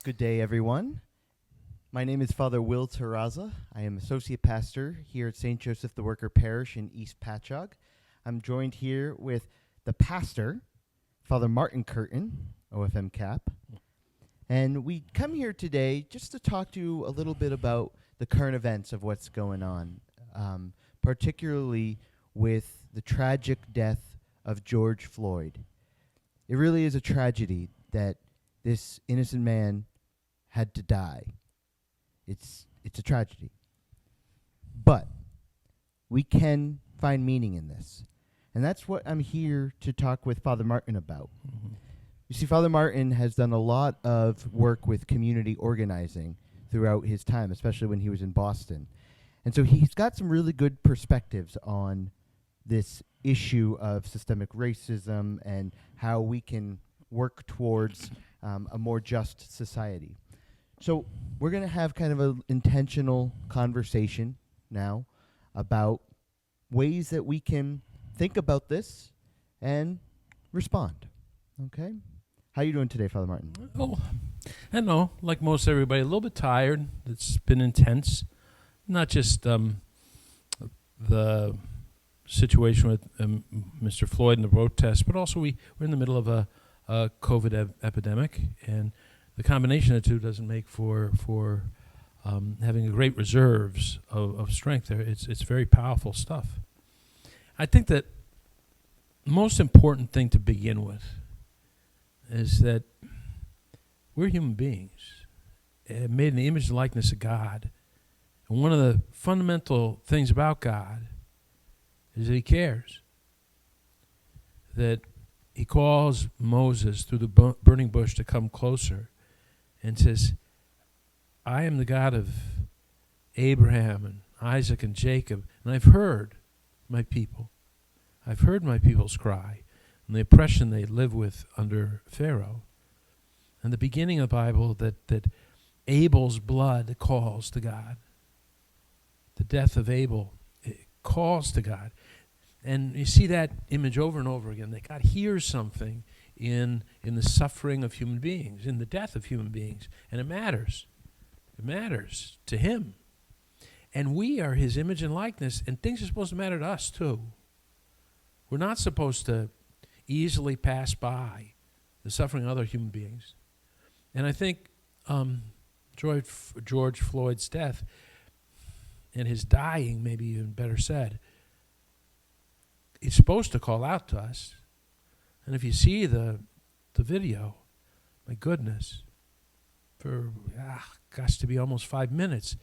Good day, everyone. My name is Father Will Terraza. I am Associate Pastor here at St. Joseph the Worker Parish in East Patchogue. I'm joined here with the pastor, Father Martin Curtin, OFM Cap. And we come here today just to talk to you a little bit about the current events of what's going on, particularly with the tragic death of George Floyd. It really is a tragedy that this innocent man had to die. It's a tragedy. But we can find meaning in this. And that's what I'm here to talk with Father Martin about. Mm-hmm. You see, Father Martin has done a lot of work with community organizing throughout his time, especially when he was in Boston. And so he's got some really good perspectives on this issue of systemic racism and how we can work towards a more just society. So we're going to have kind of an intentional conversation now about ways that we can think about this and respond. Okay? How are you doing today, Father Martin? Oh, I know, like most everybody, a little bit tired. It's been intense. Not just the situation with Mr. Floyd and the protests, but also we're in the middle of a COVID epidemic, and the combination of the two doesn't make for having a great reserves of strength there. It's very powerful stuff. I think that the most important thing to begin with is that we're human beings, made in the image and likeness of God. And one of the fundamental things about God is that he cares. That he calls Moses through the burning bush to come closer and says, I am the God of Abraham and Isaac and Jacob, and I've heard my people. I've heard my people's cry and the oppression they live with under Pharaoh. And the beginning of the Bible that Abel's blood calls to God. The death of Abel, it calls to God. And you see that image over and over again, that God hears something in the suffering of human beings, in the death of human beings. And it matters. It matters to him. And we are his image and likeness, and things are supposed to matter to us too. We're not supposed to easily pass by the suffering of other human beings. And I think George Floyd's death and his dying, maybe even better said, it's supposed to call out to us. And if you see the video, my goodness, for, to be almost 5 minutes,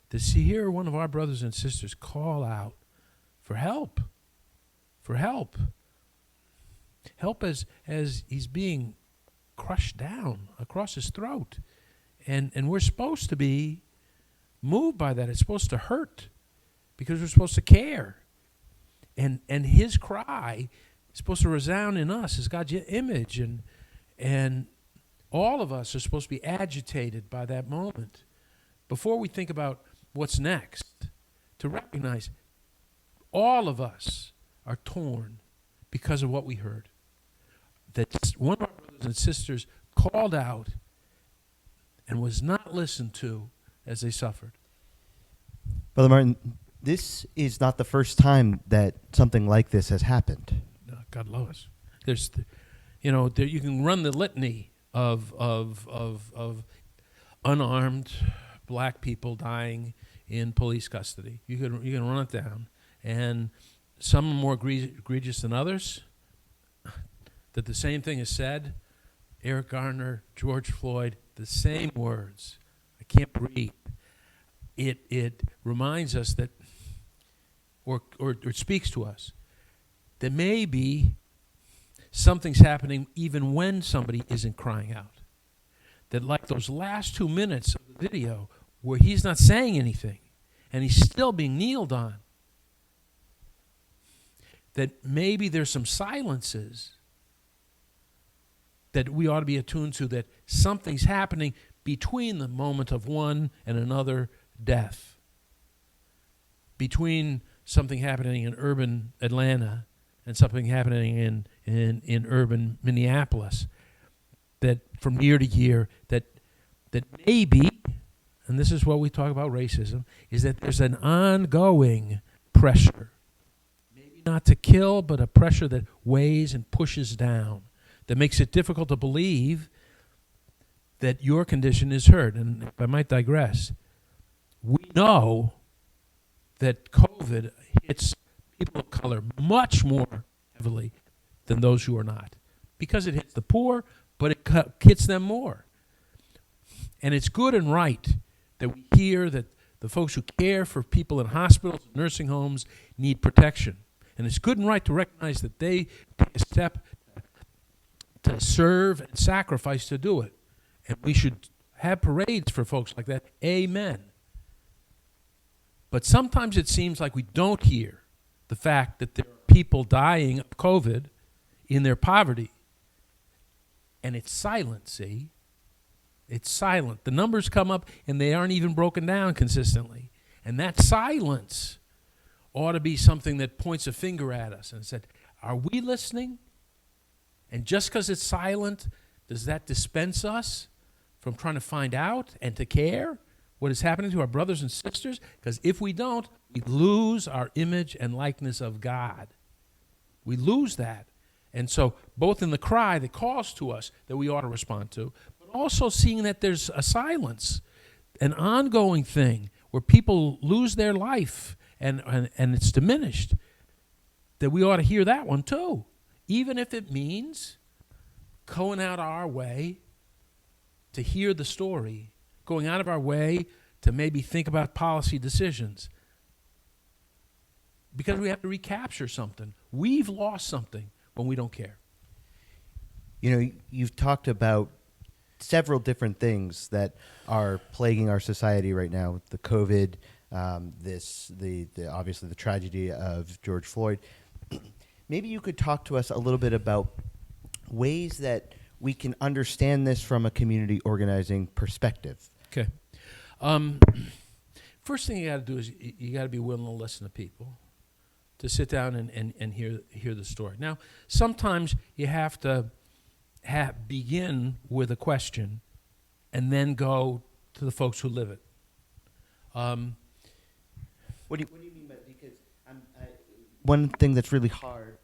to hear one of our brothers and sisters call out for help. For help. Help as he's being crushed down across his throat. And we're supposed to be moved by that. It's supposed to hurt because we're supposed to care. And his cry is supposed to resound in us as God's image. And all of us are supposed to be agitated by that moment. Before we think about what's next, to recognize all of us are torn because of what we heard. That one of our brothers and sisters called out and was not listened to as they suffered. Father Martin, this is not the first time that something like this has happened. God love us. There's, you can run the litany of unarmed black people dying in police custody. You can run it down, and some are more egregious than others. That the same thing is said. Eric Garner, George Floyd, the same words. I can't breathe. It reminds us that, or it speaks to us, that maybe something's happening even when somebody isn't crying out. That like those last 2 minutes of the video where he's not saying anything and he's still being kneeled on, that maybe there's some silences that we ought to be attuned to, that something's happening between the moment of one and another death, between something happening in urban Atlanta and something happening in urban Minneapolis, that from year to year, that that maybe, and this is what we talk about racism, is that there's an ongoing pressure, maybe not to kill, but a pressure that weighs and pushes down, that makes it difficult to believe that your condition is heard. And if I might digress, we know that COVID hits people of color much more heavily than those who are not, because it hits the poor, but it hits them more. And it's good and right that we hear that the folks who care for people in hospitals and nursing homes need protection. And it's good and right to recognize that they take a step to serve and sacrifice to do it. And we should have parades for folks like that. Amen. But sometimes it seems like we don't hear the fact that there are people dying of COVID in their poverty. And it's silent, see? It's silent. The numbers come up and they aren't even broken down consistently. And that silence ought to be something that points a finger at us and said, are we listening? And just because it's silent, does that dispense us from trying to find out and to care what is happening to our brothers and sisters? Because if we don't, we lose our image and likeness of God. We lose that. And so both in the cry that calls to us that we ought to respond to, but also seeing that there's a silence, an ongoing thing where people lose their life and it's diminished, that we ought to hear that one too, even if it means going out our way to hear the story, going out of our way to maybe think about policy decisions, because we have to recapture something. We've lost something when we don't care. You know, you've talked about several different things that are plaguing our society right now. The COVID, the obviously the tragedy of George Floyd. Maybe you could talk to us a little bit about ways that we can understand this from a community organizing perspective. Okay. First thing you got to do is you got to be willing to listen to people, to sit down and hear the story. Now, sometimes you have to begin with a question and then go to the folks who live it. What do you mean by that? Because one thing that's really hard.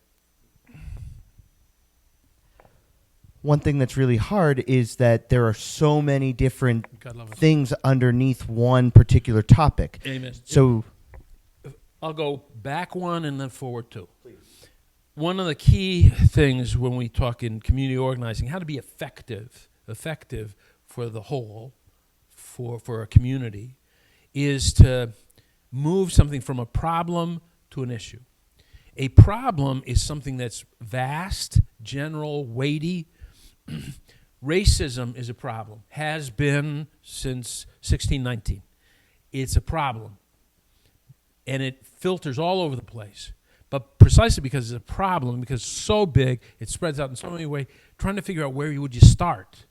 One thing that's really hard is that there are so many different things underneath one particular topic. Amen. So I'll go back one and then forward two. Please. One of the key things when we talk in community organizing, how to be effective for the whole, for a community, is to move something from a problem to an issue. A problem is something that's vast, general, weighty. Racism is a problem, has been since 1619. It's a problem, and it filters all over the place. But precisely because it's a problem, because it's so big, it spreads out in so many ways, trying to figure out where would you start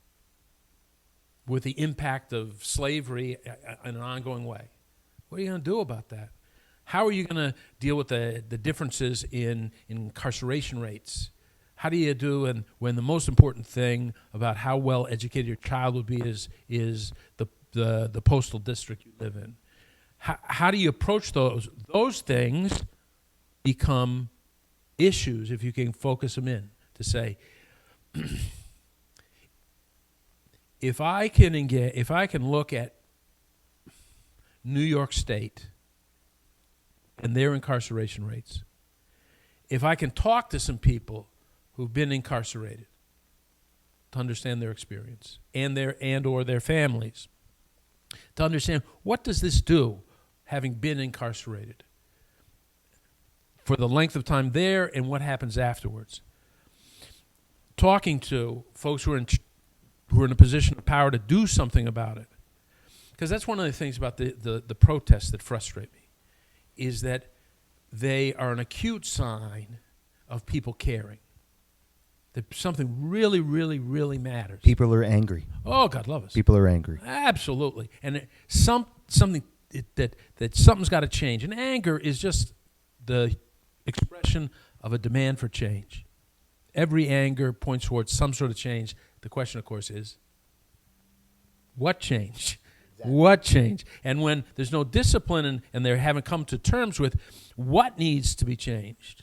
with the impact of slavery in an ongoing way. What are you going to do about that? How are you going to deal with the differences in incarceration rates? How do you do, and when the most important thing about how well educated your child would be is the postal district you live in? How do you approach those? Those things become issues if you can focus them in to say, if I can look at New York State and their incarceration rates, if I can talk to some people who've been incarcerated to understand their experience and or their families, to understand what does this do, having been incarcerated, for the length of time there and what happens afterwards. Talking to folks who are in a position of power to do something about it. Because that's one of the things about the protests that frustrate me, is that they are an acute sign of people caring. That something really, really, really matters. people are angry. Oh, God love us. People are angry. Absolutely. And something's got to change. And anger is just the expression of a demand for change. Every anger points towards some sort of change. The question, of course, is What changed? Exactly. What changed? And when there's no discipline and they haven't come to terms with what needs to be changed,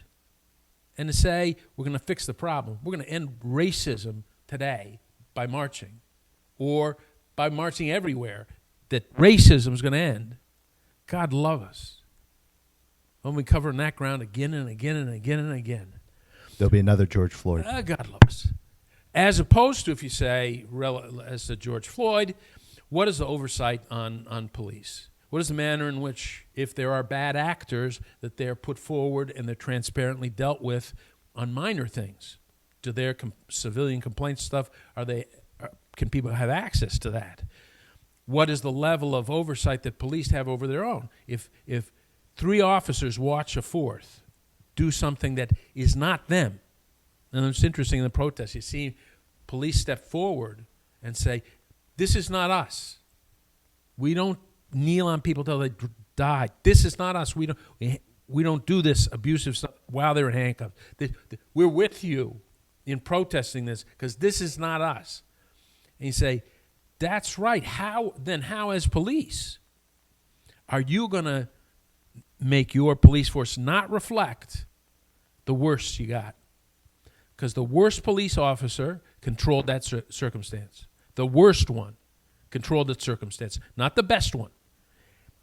and to say, we're going to fix the problem. We're going to end racism today by marching, or by marching everywhere, that racism is going to end. God love us. When we cover that ground again and again and again and again. There'll be another George Floyd. God love us. As opposed to, if you say, as to George Floyd, what is the oversight on police? What is the manner in which, if there are bad actors, that they're put forward and they're transparently dealt with on minor things? Do their civilian complaint stuff, can people have access to that? What is the level of oversight that police have over their own? If 3 officers watch a 4th do something that is not them, and it's interesting in the protests, you see police step forward and say, this is not us. We don't kneel on people till they die. This is not us. We don't do this abusive stuff while they're in handcuffs. We're with you in protesting this because this is not us. And you say, that's right. How as police are you going to make your police force not reflect the worst you got? Because the worst police officer controlled that circumstance. The worst one controlled that circumstance, not the best one.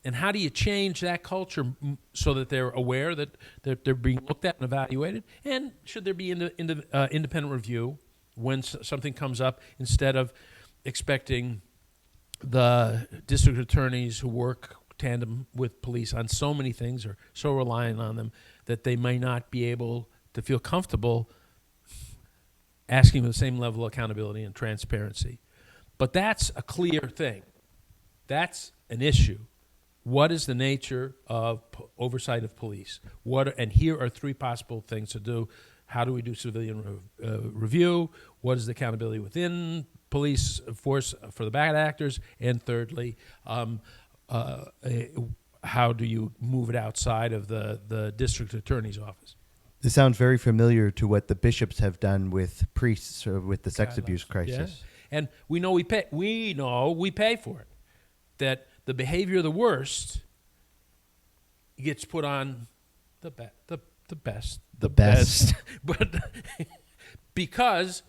And how do you change that culture so that they're aware that they're being looked at and evaluated? And should there be independent review when something comes up, instead of expecting the district attorneys who work tandem with police on so many things, or so reliant on them, that they may not be able to feel comfortable asking for the same level of accountability and transparency. But that's a clear thing. That's an issue. What is the nature of oversight of police? And here are 3 possible things to do. How do we do civilian review? What is the accountability within police force for the bad actors? And thirdly, how do you move it outside of the district attorney's office? This sounds very familiar to what the bishops have done with priests with the sex abuse crisis. Yes. And we know we pay for it. That the behavior of the worst gets put on the best. But because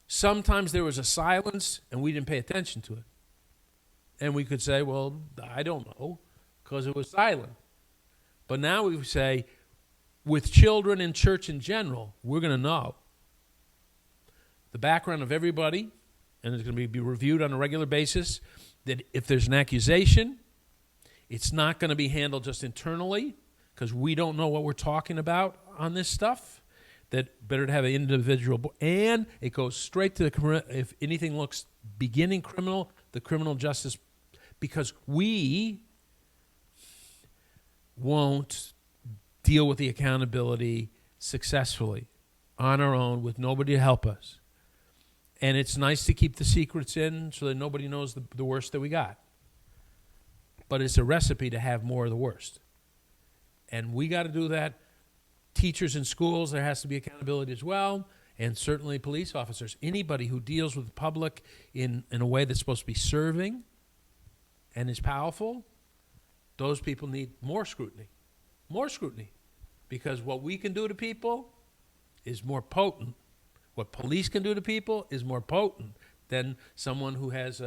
sometimes there was a silence and we didn't pay attention to it. And we could say, well, I don't know, because it was silent. But now we say, with children in church in general, we're going to know the background of everybody, and it's going to be reviewed on a regular basis, that if there's an accusation, it's not going to be handled just internally, because we don't know what we're talking about on this stuff, that better to have an individual, and it goes straight to if anything looks beginning criminal, the criminal justice, because we won't deal with the accountability successfully on our own with nobody to help us. And it's nice to keep the secrets in so that nobody knows the worst that we got. But it's a recipe to have more of the worst. And we got to do that. Teachers in schools, there has to be accountability as well. And certainly police officers. Anybody who deals with the public in a way that's supposed to be serving and is powerful, those people need more scrutiny. More scrutiny. Because what we can do to people is more potent. What police can do to people is more potent than someone who has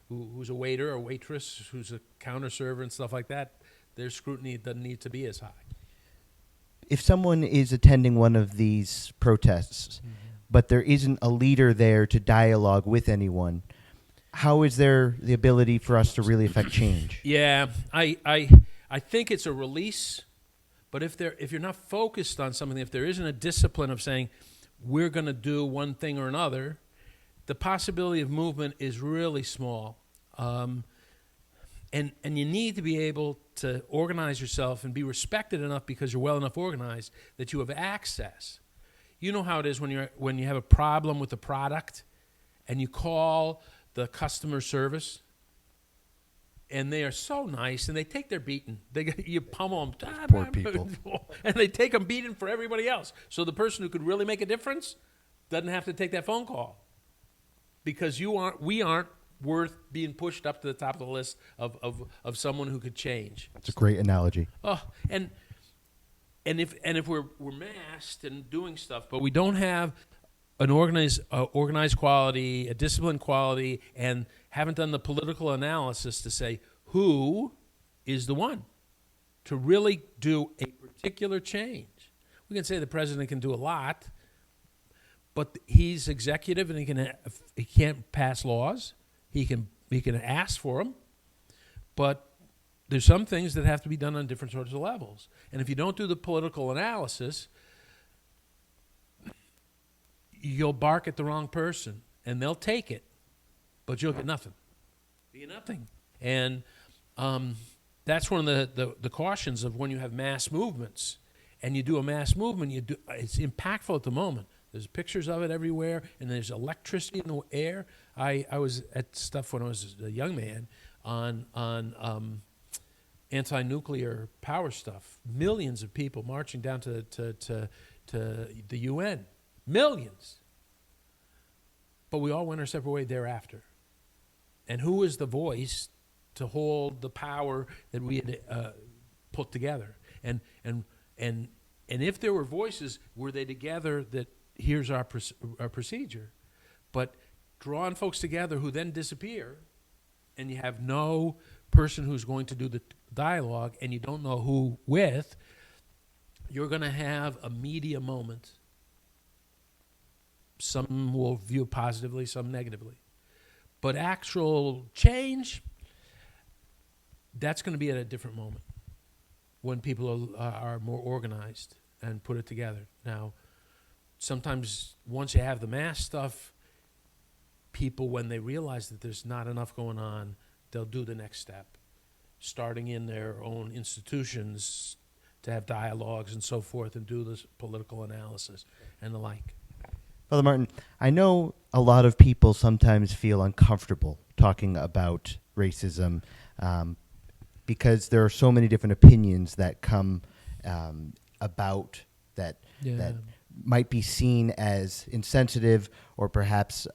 who's a waiter or waitress, who's a counter server and stuff like that. Their scrutiny doesn't need to be as high. If someone is attending one of these protests, but there isn't a leader there to dialogue with anyone, how is there the ability for us to really affect change? Yeah, I think it's a release. But if you're not focused on something, if there isn't a discipline of saying, we're going to do one thing or another, the possibility of movement is really small. And you need to be able to organize yourself and be respected enough because you're well enough organized that you have access. You know how it is when you have a problem with the product and you call the customer service, and they are so nice, and they take their beating. You pummel them. Poor people. And they take them beating for everybody else. So the person who could really make a difference doesn't have to take that phone call. Because we aren't worth being pushed up to the top of the list of someone who could change. It's a great analogy. Oh, and if we're masked and doing stuff, but we don't have an organized quality, a disciplined quality, and haven't done the political analysis to say who is the one to really do a particular change. We can say the president can do a lot, but he's executive and he can't pass laws. He can ask for them, but there's some things that have to be done on different sorts of levels. And if you don't do the political analysis, you'll bark at the wrong person, and they'll take it, but you'll get nothing. You get nothing. And that's one of the cautions of when you have mass movements, and you do a mass movement. It's impactful at the moment. There's pictures of it everywhere, and there's electricity in the air. I was at stuff when I was a young man on anti-nuclear power stuff. Millions of people marching down to the UN. Millions. But we all went our separate way thereafter. And who is the voice to hold the power that we had put together? And if there were voices, were they together that here's our procedure? But drawing folks together who then disappear, and you have no person who's going to do the dialogue, and you don't know who with, you're going to have a media moment. Some will view it positively, some negatively. But actual change, that's going to be at a different moment when people are more organized and put it together. Now, sometimes once you have the mass stuff, people, when they realize that there's not enough going on, they'll do the next step, starting in their own institutions to have dialogues and so forth and do this political analysis and the like. Father Martin, I know a lot of people sometimes feel uncomfortable talking about racism because there are so many different opinions that come about that might be seen as insensitive or perhaps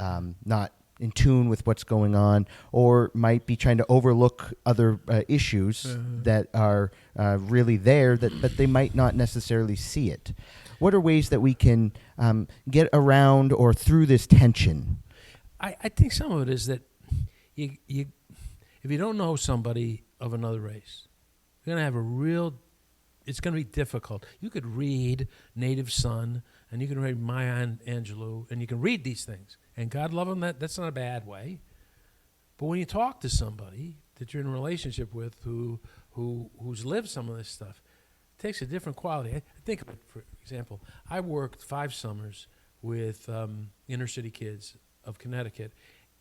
not in tune with what's going on, or might be trying to overlook other issues that are really there, but they might not necessarily see it. What are ways that we can get around or through this tension? I think some of it is that you if you don't know somebody of another race, you're going to have it's going to be difficult. You could read Native Son, and you can read Maya Angelou, and you can read these things. And God love them, that's not a bad way. But when you talk to somebody that you're in a relationship with who's lived some of this stuff, it takes a different quality. I think of it, for example, I worked 5 summers with inner city kids of Connecticut,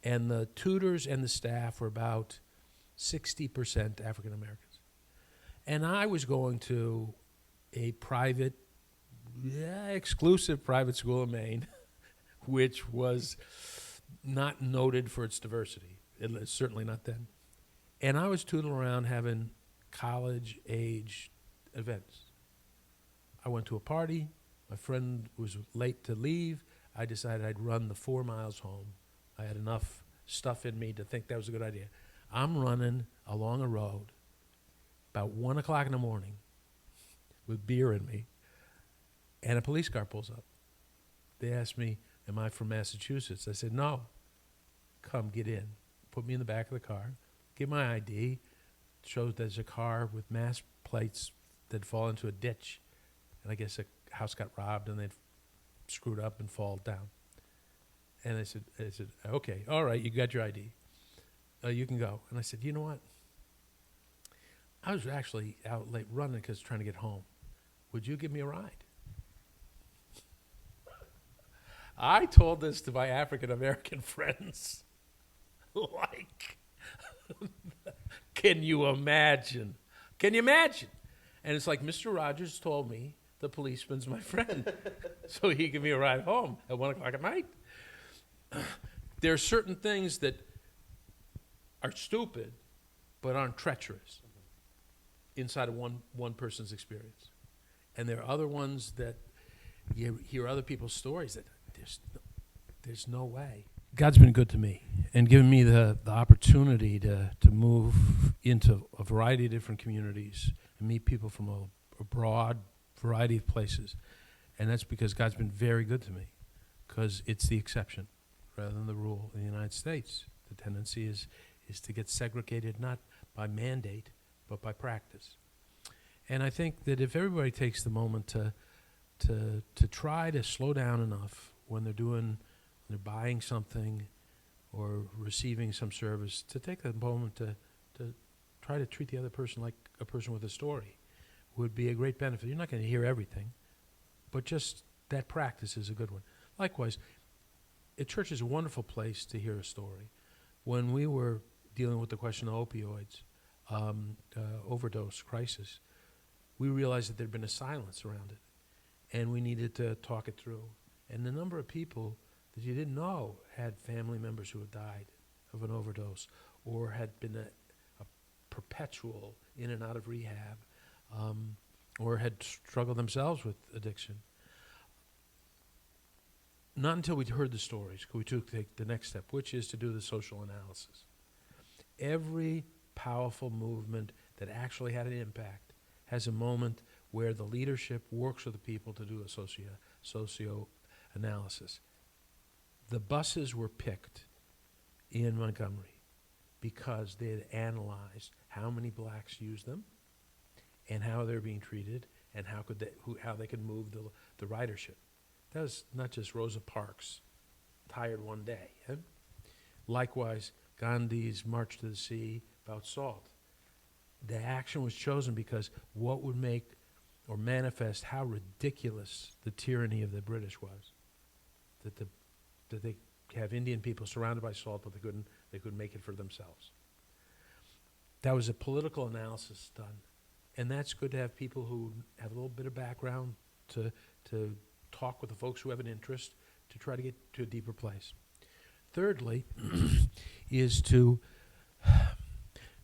and the tutors and the staff were about 60% African Americans. And I was going to a private, exclusive private school in Maine, which was not noted for its diversity. Certainly not then. And I was tootling around having college-age events. I went to a party. My friend was late to leave. I decided I'd run the 4 miles home. I had enough stuff in me to think that was a good idea. I'm running along a road about 1 o'clock in the morning with beer in me, and a police car pulls up. They asked me, am I from Massachusetts? I said, no. Come, get in. Put me in the back of the car. Give my ID. Shows there's a car with mass plates that fall into a ditch. And I guess a house got robbed and they'd screwed up and fall down. And I said, okay, all right, you got your ID. You can go. And I said, you know what? I was actually out late running because trying to get home. Would you give me a ride? I told this to my African-American friends. Like, can you imagine? Can you imagine? And it's like Mr. Rogers told me the policeman's my friend, so he gave me a ride home at 1 o'clock at night. There are certain things that are stupid but aren't treacherous inside of one person's experience. And there are other ones that you hear other people's stories that there's no way. God's been good to me and given me the opportunity to move into a variety of different communities and meet people from a broad variety of places. And that's because God's been very good to me, because it's the exception rather than the rule in the United States. The tendency is to get segregated not by mandate, but by practice. And I think that if everybody takes the moment to try to slow down enough when they're buying something or receiving some service, to take that moment to try to treat the other person like a person with a story would be a great benefit. You're not going to hear everything, but just that practice is a good one. Likewise, a church is a wonderful place to hear a story. When we were dealing with the question of opioids, overdose crisis, we realized that there'd been a silence around it, and we needed to talk it through. And the number of people that you didn't know had family members who had died of an overdose or had been a perpetual in and out of rehab, or had struggled themselves with addiction. Not until we heard the stories could we take the next step, which is to do the social analysis. Every powerful movement that actually had an impact has a moment where the leadership works with the people to do a socio-analysis. The buses were picked in Montgomery because they had analyzed how many blacks used them and how they're being treated and how they could move the ridership. That was not just Rosa Parks, tired one day. Eh? Likewise, Gandhi's March to the Sea about salt. The action was chosen because what would make or manifest how ridiculous the tyranny of the British was. That they have Indian people surrounded by salt, but they couldn't make it for themselves. That was a political analysis done. And that's good to have people who have a little bit of background to talk with the folks who have an interest to try to get to a deeper place. Thirdly, is to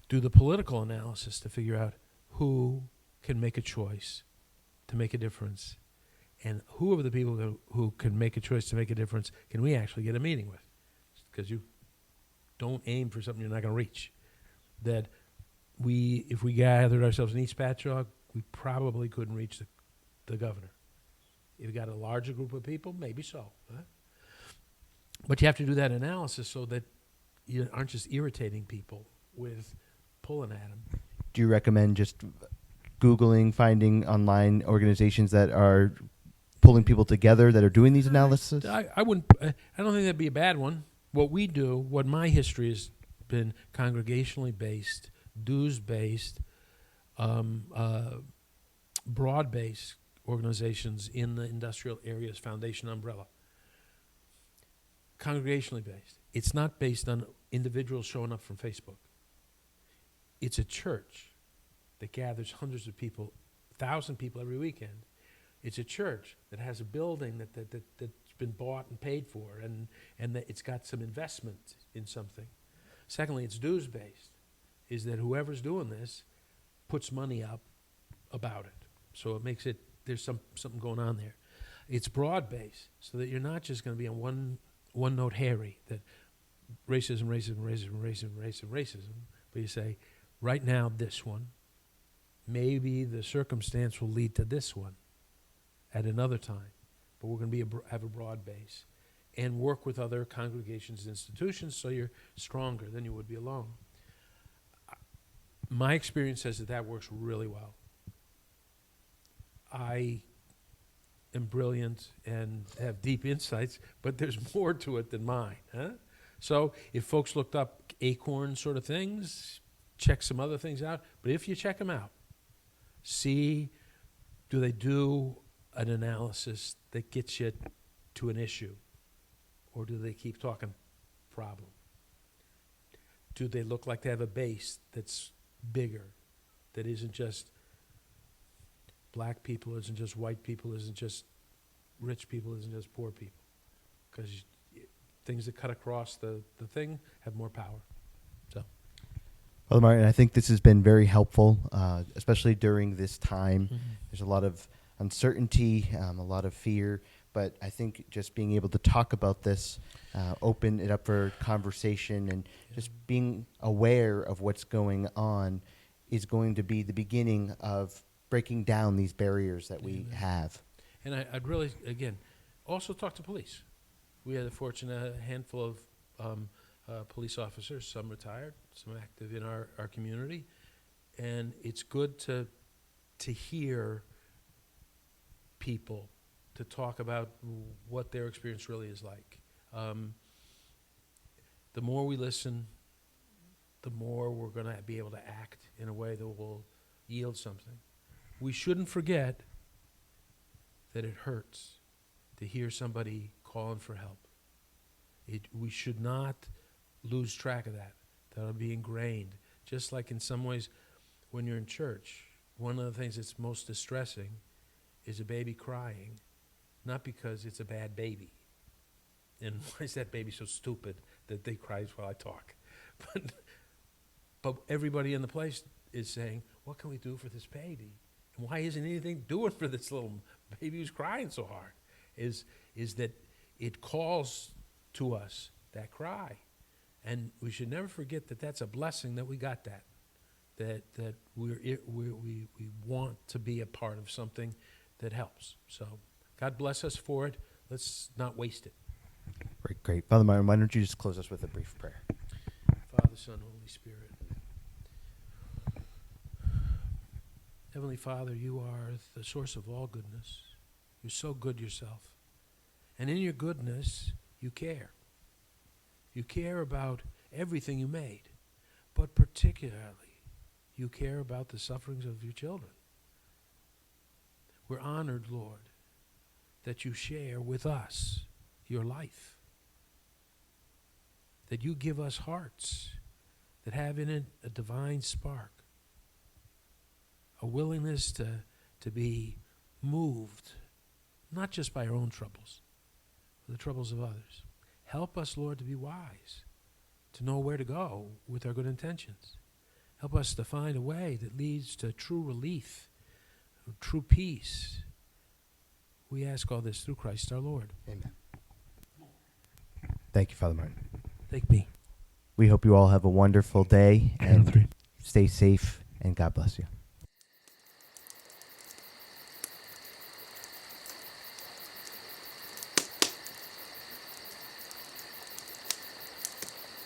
do the political analysis to figure out who can make a choice to make a difference, and who of the people who can make a choice to make a difference can we actually get a meeting with? Because you don't aim for something you're not going to reach. That if we gathered ourselves in East Patchogue, we probably couldn't reach the governor. If you got a larger group of people, maybe so. Huh? But you have to do that analysis so that you aren't just irritating people with pulling at them. Do you recommend just Googling, finding online organizations that are pulling people together that are doing these analysis? I wouldn't. I don't think that'd be a bad one. What my history has been congregationally based, dues-based, broad-based organizations in the industrial areas foundation umbrella. Congregationally based. It's not based on individuals showing up from Facebook. It's a church that gathers hundreds of people, 1,000 people every weekend. It's a church that has a building that's been bought and paid for, and that it's got some investment in something. Secondly, it's dues-based, is that whoever's doing this puts money up about it. So it makes it, there's something going on there. It's broad-based, so that you're not just going to be on one-note Harry, that racism, but you say, right now, this one. Maybe the circumstance will lead to this one at another time, but we're going to have a broad base and work with other congregations and institutions so you're stronger than you would be alone. My experience says that works really well. I am brilliant and have deep insights, but there's more to it than mine. Huh? So if folks looked up Acorn sort of things, check some other things out, but if you check them out, see, do they do an analysis that gets you to an issue? Or do they keep talking problem? Do they look like they have a base that's bigger, that isn't just black people, isn't just white people, isn't just rich people, isn't just poor people? Because things that cut across the thing have more power. So. Well, Martin, I think this has been very helpful, especially during this time. Mm-hmm. There's a lot of uncertainty, a lot of fear, but I think just being able to talk about this, open it up for conversation, and just being aware of what's going on is going to be the beginning of breaking down these barriers that we have. And I'd really, again, also talk to police. We had the fortunate handful of police officers, some retired, some active in our community, and it's good to hear people, to talk about what their experience really is like. The more we listen, the more we're going to be able to act in a way that will yield something. We shouldn't forget that it hurts to hear somebody calling for help. We should not lose track of that. That'll be ingrained. Just like in some ways, when you're in church, one of the things that's most distressing is a baby crying, not because it's a bad baby. And why is that baby so stupid that they cry while I talk? But everybody in the place is saying, what can we do for this baby? And why isn't anything doing for this little baby who's crying so hard? Is that it calls to us, that cry. And we should never forget that that's a blessing that we got that we want to be a part of something that helps. So God bless us for it. Let's not waste it. Great. Father Martin, why don't you just close us with a brief prayer? Father, Son, Holy Spirit. Heavenly Father, you are the source of all goodness. You're so good yourself. And in your goodness, you care. You care about everything you made, but particularly, you care about the sufferings of your children. We're honored, Lord, that you share with us your life, that you give us hearts that have in it a divine spark, a willingness to be moved, not just by our own troubles, but the troubles of others. Help us, Lord, to be wise, to know where to go with our good intentions. Help us to find a way that leads to true relief, true peace. We ask all this through Christ our Lord. Amen. Thank you, Father Martin. Thank me. We hope you all have a wonderful day and stay safe, and God bless you.